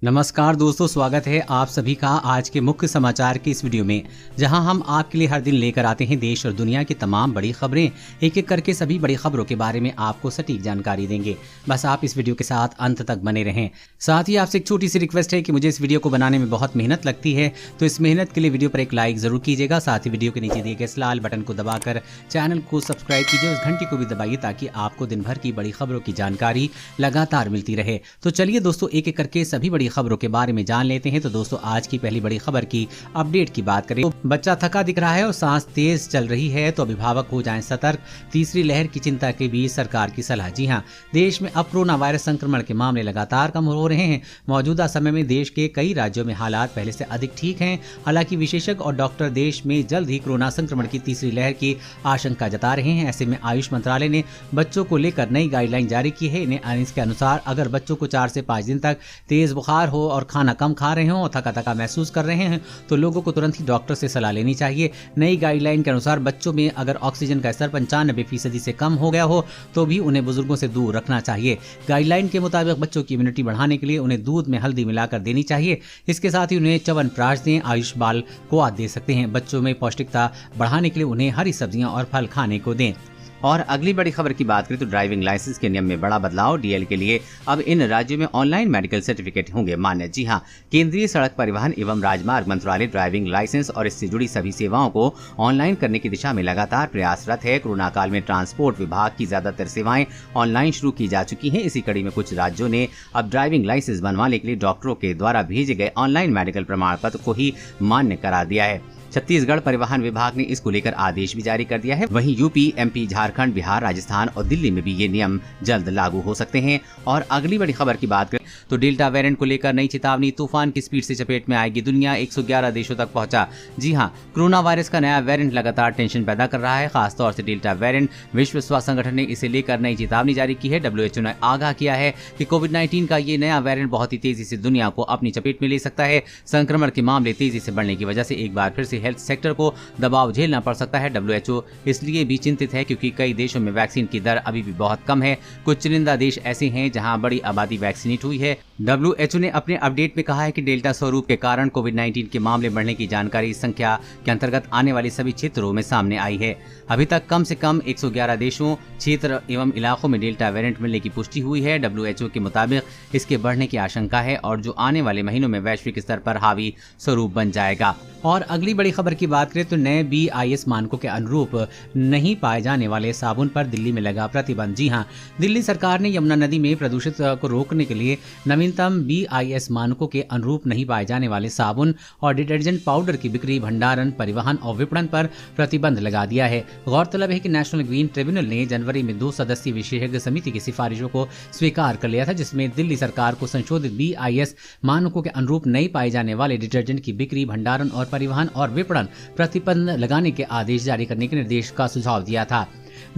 नमस्कार दोस्तों, स्वागत है आप सभी का आज के मुख्य समाचार की इस वीडियो में, जहां हम आपके लिए हर दिन लेकर आते हैं देश और दुनिया की तमाम बड़ी खबरें। एक एक करके सभी बड़ी खबरों के बारे में आपको सटीक जानकारी देंगे। बस आप इस वीडियो के साथ अंत तक बने रहें। साथ ही आपसे एक छोटी सी रिक्वेस्ट है कि मुझे इस वीडियो को बनाने में बहुत मेहनत लगती है, तो इस मेहनत के लिए वीडियो पर एक लाइक जरूर कीजिएगा। साथ ही वीडियो के नीचे दिए गए इस लाल बटन को दबाकर चैनल को सब्सक्राइब कीजिए, उस घंटी को भी दबाइए ताकि आपको दिन भर की बड़ी खबरों की जानकारी लगातार मिलती रहे। तो चलिए दोस्तों, एक एक करके सभी बड़ी खबरों के बारे में जान लेते हैं। तो दोस्तों, आज की पहली बड़ी खबर की अपडेट की बात करें तो बच्चा थका दिख रहा है और सांस तेज चल रही है तो अभिभावक हो जाएं सतर्क। तीसरी लहर की चिंता के बीच सरकार की सलाह। जी हां, देश में अब कोरोना वायरस संक्रमण के मामले लगातार कम हो रहे हैं। मौजूदा समय में देश के कई राज्यों में हालात पहले से अधिक ठीक हैं। हालांकि विशेषज्ञ और डॉक्टर देश में जल्द ही कोरोना संक्रमण की तीसरी लहर की आशंका जता रहे हैं। ऐसे में आयुष मंत्रालय ने बच्चों को लेकर नई गाइडलाइन जारी की है। इसके अनुसार अगर बच्चों को 4 से 5 दिन तक तेज बुखार हो और खाना कम खा रहे हो और थका थका महसूस कर रहे हैं तो लोगों को तुरंत ही डॉक्टर से सलाह लेनी चाहिए। नई गाइडलाइन के अनुसार बच्चों में अगर ऑक्सीजन का स्तर 95% से कम हो गया हो तो भी उन्हें बुजुर्गों से दूर रखना चाहिए। गाइडलाइन के मुताबिक बच्चों की इम्यूनिटी बढ़ाने के लिए उन्हें दूध में हल्दी मिलाकर देनी चाहिए। इसके साथ ही उन्हें च्यवनप्राश दें। आयुष बाल को आप दे सकते हैं। बच्चों में पौष्टिकता बढ़ाने के लिए उन्हें हरी सब्जियां और फल खाने को दें। और अगली बड़ी खबर की बात करें तो ड्राइविंग लाइसेंस के नियम में बड़ा बदलाव। डीएल के लिए अब इन राज्यों में ऑनलाइन मेडिकल सर्टिफिकेट होंगे मान्य। जी हां, केंद्रीय सड़क परिवहन एवं राजमार्ग मंत्रालय ड्राइविंग लाइसेंस और इससे जुड़ी सभी सेवाओं को ऑनलाइन करने की दिशा में लगातार प्रयासरत है। कोरोना काल में ट्रांसपोर्ट विभाग की ज्यादातर सेवाएं ऑनलाइन शुरू की जा चुकी हैं। इसी कड़ी में कुछ राज्यों ने अब ड्राइविंग लाइसेंस बनवाने के लिए डॉक्टरों के द्वारा भेजे गए ऑनलाइन मेडिकल प्रमाण पत्र को ही मान्य करार दिया है। छत्तीसगढ़ परिवहन विभाग ने इसको लेकर आदेश भी जारी कर दिया है। वहीं यूपी, एमपी, झारखंड, बिहार, राजस्थान और दिल्ली में भी ये नियम जल्द लागू हो सकते हैं। और अगली बड़ी खबर की बात करें तो डेल्टा वेरिएंट को लेकर नई चेतावनी। तूफान की स्पीड से चपेट में आएगी दुनिया, 111 देशों तक पहुंचा। जी हां, कोरोना वायरस का नया वेरिएंट लगातार टेंशन पैदा कर रहा है, खासतौर से डेल्टा वेरिएंट। विश्व स्वास्थ्य संगठन ने इसे लेकर नई चेतावनी जारी की है। WHO ने आगाह किया है कि कोविड-19 का ये नया वेरिएंट बहुत ही तेजी से दुनिया को अपनी चपेट में ले सकता है। संक्रमण के मामले तेजी से बढ़ने की वजह से एक बार फिर से हेल्थ सेक्टर को दबाव झेलना पड़ सकता है। WHO इसलिए भी चिंतित है क्योंकि कई देशों में वैक्सीन की दर अभी भी बहुत कम है। कुछ चुनिंदा देश ऐसे हैं जहां बड़ी आबादी वैक्सीनेट हुई है। WHO ने अपने अपडेट में कहा है कि डेल्टा स्वरूप के कारण कोविड-19 के मामले बढ़ने की जानकारी इस संख्या के अंतर्गत आने वाले सभी क्षेत्रों में सामने आई है। अभी तक कम से कम 111 देशों, क्षेत्र एवं इलाकों में डेल्टा वेरिएंट मिलने की पुष्टि हुई है। WHO के मुताबिक इसके बढ़ने की आशंका है और जो आने वाले महीनों में वैश्विक स्तर पर हावी स्वरूप बन जाएगा। और अगली बड़ी खबर की बात करें तो नए BIS मानकों के अनुरूप नहीं पाए जाने वाले साबुन पर दिल्ली में लगा प्रतिबंध। जी हां, दिल्ली सरकार ने यमुना नदी में प्रदूषित को रोकने के लिए नवीनतम BIS मानकों के अनुरूप नहीं पाए जाने वाले साबुन और डिटर्जेंट पाउडर की बिक्री, भंडारण, परिवहन और विपणन पर प्रतिबंध लगा दिया है। गौरतलब है कि नेशनल ग्रीन ट्रिब्यूनल ने जनवरी में 2 सदस्यीय विशेषज्ञ समिति की सिफारिशों को स्वीकार कर लिया था, जिसमें दिल्ली सरकार को संशोधित BIS मानकों के अनुरूप नहीं पाए जाने वाले डिटर्जेंट की बिक्री, भंडारण और परिवहन और विपणन प्रतिबंध लगाने के आदेश जारी करने के निर्देश का सुझाव दिया था।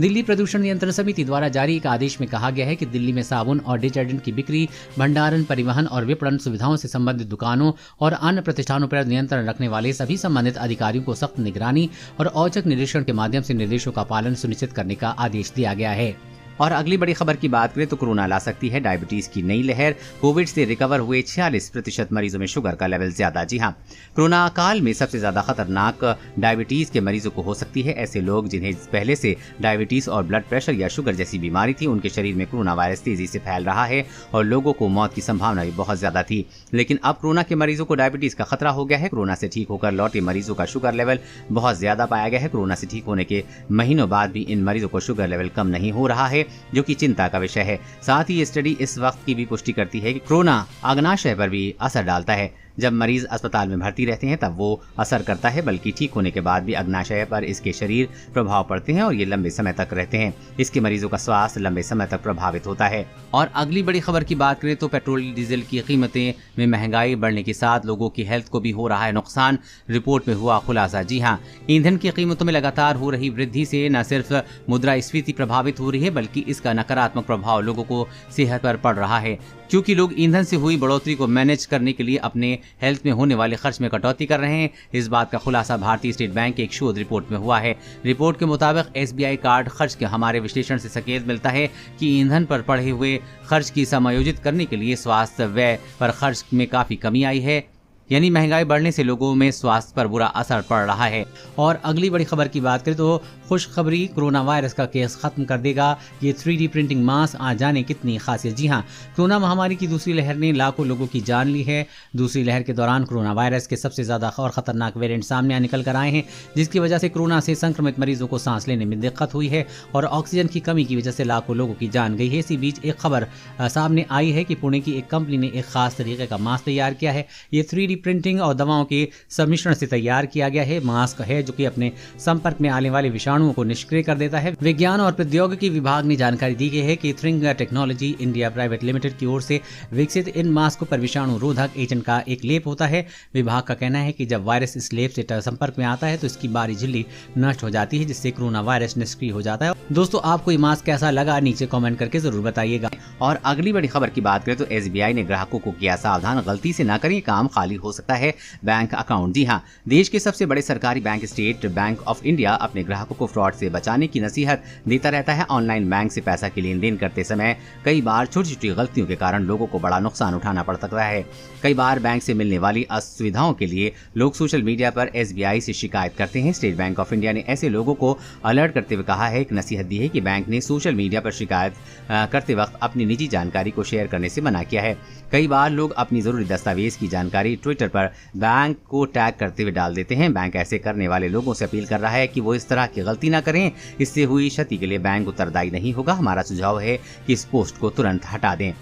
दिल्ली प्रदूषण नियंत्रण समिति द्वारा जारी एक आदेश में कहा गया है कि दिल्ली में साबुन और डिटर्जेंट की बिक्री, भंडारण, परिवहन और विपणन सुविधाओं से संबंधित दुकानों और अन्य प्रतिष्ठानों पर नियंत्रण रखने वाले सभी संबंधित अधिकारियों को सख्त निगरानी और औचक निरीक्षण के माध्यम से निर्देशों का पालन सुनिश्चित करने का आदेश दिया गया है। और अगली बड़ी खबर की बात करें तो कोरोना ला सकती है डायबिटीज की नई लहर। कोविड से रिकवर हुए 46% मरीजों में शुगर का लेवल ज्यादा। जी हां, कोरोना काल में सबसे ज्यादा खतरनाक डायबिटीज के मरीजों को हो सकती है। ऐसे लोग जिन्हें पहले से डायबिटीज और ब्लड प्रेशर या शुगर जैसी बीमारी थी, उनके शरीर में कोरोना वायरस तेजी से फैल रहा है और लोगों को मौत की संभावना भी बहुत ज्यादा थी। लेकिन अब कोरोना के मरीजों को डायबिटीज का खतरा हो गया है। कोरोना से ठीक होकर लौटे मरीजों का शुगर लेवल बहुत ज्यादा पाया गया है। कोरोना से ठीक होने के महीनों बाद भी इन मरीजों को शुगर लेवल कम नहीं हो रहा है, जो कि चिंता का विषय है। साथ ही ये स्टडी इस वक्त की भी पुष्टि करती है कि कोरोना अग्नाशय पर भी असर डालता है। जब मरीज अस्पताल में भर्ती रहते हैं तब वो असर करता है, बल्कि ठीक होने के बाद भी अग्नाशय पर इसके शरीर प्रभाव पड़ते हैं और ये लंबे समय तक रहते हैं। इसके मरीजों का स्वास्थ्य लंबे समय तक प्रभावित होता है। और अगली बड़ी खबर की बात करें तो पेट्रोल डीजल की कीमतें में महंगाई बढ़ने के साथ लोगों की हेल्थ को भी हो रहा है नुकसान। रिपोर्ट में हुआ खुलासा। जी हाँ, ईंधन की कीमतों में लगातार हो रही वृद्धि से न सिर्फ मुद्रास्फीति प्रभावित हो रही है, बल्कि इसका नकारात्मक प्रभाव लोगों को सेहत पर पड़ रहा है। क्योंकि लोग ईंधन से हुई बढ़ोतरी को मैनेज करने के लिए अपने हेल्थ में होने वाले खर्च में कटौती कर रहे हैं। इस बात का खुलासा भारतीय स्टेट बैंक की एक शोध रिपोर्ट में हुआ है। रिपोर्ट के मुताबिक SBI कार्ड खर्च के हमारे विश्लेषण से संकेत मिलता है कि ईंधन पर पड़े हुए खर्च की समायोजित करने के लिए स्वास्थ्य व्यय पर खर्च में काफी कमी आई है। यानी महंगाई बढ़ने से लोगों में स्वास्थ्य पर बुरा असर पड़ रहा है। और अगली बड़ी खबर की बात करें तो खुशखबरी, कोरोना वायरस का केस खत्म कर देगा ये 3D प्रिंटिंग मास्क। आ जाने कितनी खासियत। जी हाँ, कोरोना महामारी की दूसरी लहर ने लाखों लोगों की जान ली है। दूसरी लहर के दौरान कोरोना वायरस के सबसे ज्यादा और खतरनाक वेरिएंट सामने निकल कर आए हैं, जिसकी वजह से कोरोना से संक्रमित मरीजों को सांस लेने में दिक्कत हुई है और ऑक्सीजन की कमी की वजह से लाखों लोगों की जान गई है। इसी बीच एक खबर सामने आई है कि पुणे की एक कंपनी ने एक खास तरीके का मास्क तैयार किया है। ये 3D प्रिंटिंग और दवाओं के सम्मिश्रण से तैयार किया गया है मास्क है, जो कि अपने संपर्क में आने वाले विषाणुओं को निष्क्रिय कर देता है। विज्ञान और प्रौद्योगिकी विभाग ने जानकारी दी गई है कि थ्रिंग टेक्नोलॉजी इंडिया प्राइवेट लिमिटेड की ओर से विकसित इन मास्क पर विषाणु रोधक एजेंट का एक लेप होता है। विभाग का कहना है कि जब वायरस इस लेप से संपर्क में आता है तो इसकी बारी झिल्ली नष्ट हो जाती है, जिससे कोरोना वायरस निष्क्रिय हो जाता है। दोस्तों, आपको ये मास्क कैसा लगा नीचे कमेंट करके जरूर बताइएगा। और अगली बड़ी खबर की बात करें तो SBI ने ग्राहकों को किया सावधान, गलती से ना करें, काम खाली हो सकता है बैंक अकाउंट। जी हाँ, देश के सबसे बड़े सरकारी bank state bank of India अपने ग्राहकों को फ्रॉड से बचाने की नसीहत देता रहता है। ऑनलाइन बैंक से पैसा की लेन देन करते समय कई बार छोटी छोटी गलतियों के कारण लोगों को बड़ा नुकसान उठाना पड़ सकता है। कई बार बैंक से मिलने वाली असुविधाओं के लिए लोग सोशल मीडिया पर SBI से शिकायत करते हैं। स्टेट बैंक ऑफ इंडिया ने ऐसे लोगों को अलर्ट करते हुए कहा है, एक नसीहत दी है कि बैंक ने सोशल मीडिया पर शिकायत करते वक्त अपनी निजी जानकारी को शेयर करने से मना किया है। कई बार लोग अपनी जरूरी दस्तावेज की जानकारी ट्विटर पर बैंक को टैग करते हुए डाल देते हैं। बैंक ऐसे करने वाले लोगों से अपील कर रहा है कि वो इस तरह की गलती ना करें। इससे हुई क्षति के लिए बैंक उत्तरदायी नहीं होगा। हमारा सुझाव है कि इस पोस्ट को तुरंत हटा दें।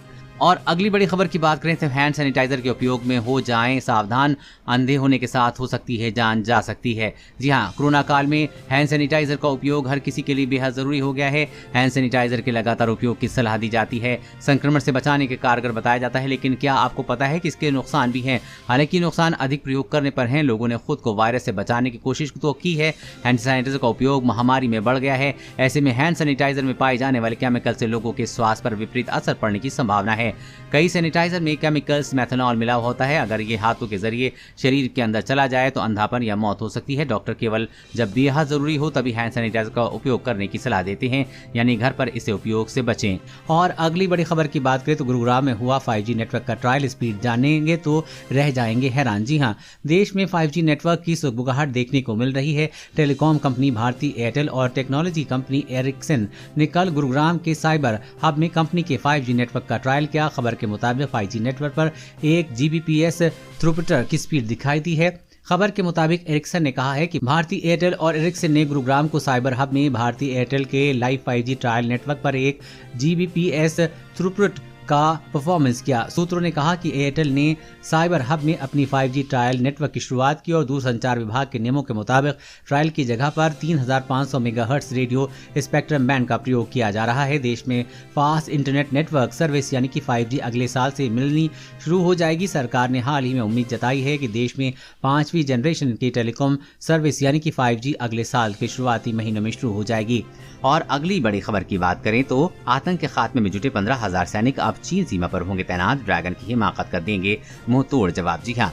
और अगली बड़ी खबर की बात करें तो हैंड सैनिटाइजर के उपयोग में हो जाएं सावधान, अंधे होने के साथ हो सकती है जान जा सकती है। जी हाँ, कोरोना काल में हैंड सैनिटाइजर का उपयोग हर किसी के लिए बेहद जरूरी हो गया है। हैंड सैनिटाइजर के लगातार उपयोग की सलाह दी जाती है। संक्रमण से बचाने के कारगर बताया जाता है, लेकिन क्या आपको पता है कि इसके नुकसान भी हैं? हालांकि नुकसान अधिक प्रयोग करने पर हैं। लोगों ने खुद को वायरस से बचाने की कोशिश तो की है। हैंड सैनिटाइजर का उपयोग महामारी में बढ़ गया है। ऐसे में हैंड सैनिटाइजर में पाए जाने वाले केमिकल से लोगों के स्वास्थ्य पर विपरीत असर पड़ने की संभावना है। कई सैनिटाइजर में केमिकल्स मेथनॉल मिला होता है। अगर ये हाथों के जरिए शरीर के अंदर चला जाए तो अंधापन या मौत हो सकती है। डॉक्टर केवल जब बेहद जरूरी हो तभी हैंड सैनिटाइजर का उपयोग करने की सलाह देते हैं, यानी घर पर इसे उपयोग से बचें। और अगली बड़ी खबर की बात करें तो गुरुग्राम में हुआ 5G नेटवर्क का ट्रायल। स्पीड जानेंगे तो रह जाएंगे हैरान। जी हाँ, देश में 5G नेटवर्क की सुगबुगाहट देखने को मिल रही है। टेलीकॉम कंपनी भारती एयरटेल और टेक्नोलॉजी कंपनी एरिक्सन ने कल गुरुग्राम के साइबर हब में कंपनी के 5G नेटवर्क का ट्रायल किया। खबर के मुताबिक 5G नेटवर्क पर 1 Gbps थ्रूपुट की स्पीड दिखाई दी है। खबर के मुताबिक एरिक्सन ने कहा है कि भारती एयरटेल और एरिक्सन ने गुरुग्राम को साइबर हब में भारती एयरटेल के लाइव 5G ट्रायल नेटवर्क पर 1 Gbps थ्रूपुट का परफॉर्मेंस किया। सूत्रों ने कहा कि एयरटेल ने साइबर हब में अपनी 5G ट्रायल नेटवर्क की शुरुआत की और दूरसंचार विभाग के नियमों के मुताबिक ट्रायल की जगह पर 3500 मेगाहर्ट्ज रेडियो स्पेक्ट्रम बैंड का प्रयोग किया जा रहा है। देश में फास्ट इंटरनेट नेटवर्क सर्विस यानी कि 5G अगले साल से मिलनी शुरू हो जाएगी। सरकार ने हाल ही में उम्मीद जताई है कि देश में 5वीं जनरेशन की टेलीकॉम सर्विस यानी कि 5G अगले साल के शुरुआती महीनों में शुरू हो जाएगी। और अगली बड़ी खबर की बात करें तो आतंक के खात्मे में जुटे 15,000 सैनिक अब चीन सीमा पर होंगे तैनात। ड्रैगन की हिमाकत कर देंगे मुंह तोड़ जवाब। जी हाँ,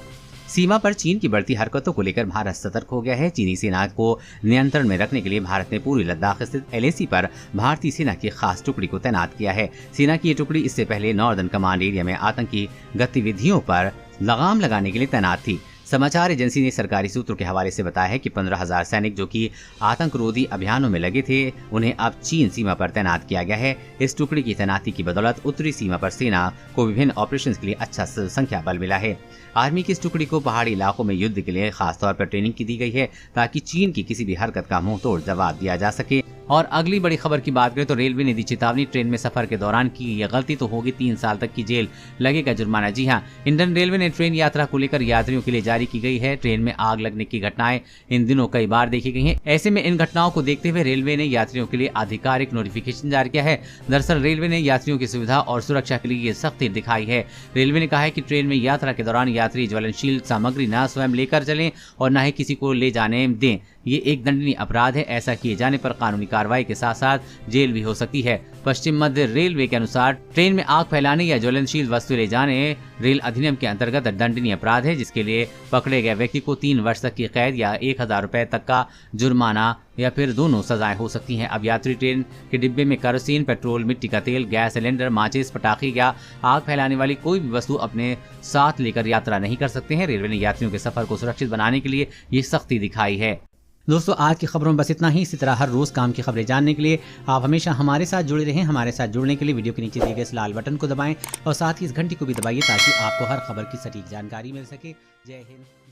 सीमा पर चीन की बढ़ती हरकतों को लेकर भारत सतर्क हो गया है। चीनी सेना को नियंत्रण में रखने के लिए भारत ने पूर्वी लद्दाख स्थित LAC पर भारतीय सेना की खास टुकड़ी को तैनात किया है। सेना की ये टुकड़ी इससे पहले नॉर्दर्न कमांड एरिया में आतंकी गतिविधियों पर लगाम लगाने के लिए तैनात थी। समाचार एजेंसी ने सरकारी सूत्रों के हवाले से बताया है कि 15,000 सैनिक जो कि आतंकरोधी अभियानों में लगे थे, उन्हें अब चीन सीमा पर तैनात किया गया है। इस टुकड़ी की तैनाती की बदौलत उत्तरी सीमा पर सेना को विभिन्न ऑपरेशन के लिए अच्छा संख्या बल मिला है। आर्मी की इस टुकड़ी को पहाड़ी इलाकों में युद्ध के लिए खासतौर पर ट्रेनिंग की दी गई है ताकि चीन की किसी भी हरकत का मुंह तोड़ जवाब दिया जा सके। और अगली बड़ी खबर की बात करें तो रेलवे ने दी चेतावनी, ट्रेन में सफर के दौरान की यह गलती तो होगी 3 साल तक की जेल, लगेगा जुर्माना। जी हाँ, इंडियन रेलवे ने ट्रेन यात्रा को लेकर यात्रियों के लिए जारी की गई है। ट्रेन में आग लगने की घटनाएं इन दिनों कई बार देखी गई हैं। ऐसे में इन घटनाओं को देखते हुए रेलवे ने यात्रियों के लिए आधिकारिक नोटिफिकेशन जारी किया है। दरअसल रेलवे ने यात्रियों की सुविधा और सुरक्षा के लिए ये सख्ती दिखाई है। रेलवे ने कहा है कि ट्रेन में यात्रा के दौरान यात्री ज्वलनशील सामग्री न स्वयं लेकर चलें और न ही किसी को ले जाने दें। ये एक दंडनीय अपराध है। ऐसा किए जाने पर कानूनी कार्रवाई के साथ साथ जेल भी हो सकती है। पश्चिम मध्य रेलवे के अनुसार ट्रेन में आग फैलाने या ज्वलनशील वस्तु ले जाने रेल अधिनियम के अंतर्गत दंडनीय अपराध है, जिसके लिए पकड़े गए व्यक्ति को 3 वर्ष तक की कैद या 1000 रुपए तक का जुर्माना या फिर दोनों सजाएं हो सकती हैं। अब यात्री ट्रेन के डिब्बे में केरोसिन, पेट्रोल, मिट्टी का तेल, गैस सिलेंडर, माचिस, पटाखे या आग फैलाने वाली कोई भी वस्तु अपने साथ लेकर यात्रा नहीं कर सकते हैं। रेलवे ने यात्रियों के सफर को सुरक्षित बनाने के लिए ये सख्ती दिखाई है। दोस्तों, आज की खबरों में बस इतना ही। इसी तरह हर रोज काम की खबरें जानने के लिए आप हमेशा हमारे साथ जुड़े रहें। हमारे साथ जुड़ने के लिए वीडियो के नीचे दिए गए इस लाल बटन को दबाएं और साथ ही इस घंटी को भी दबाइए ताकि आपको हर खबर की सटीक जानकारी मिल सके। जय हिंद।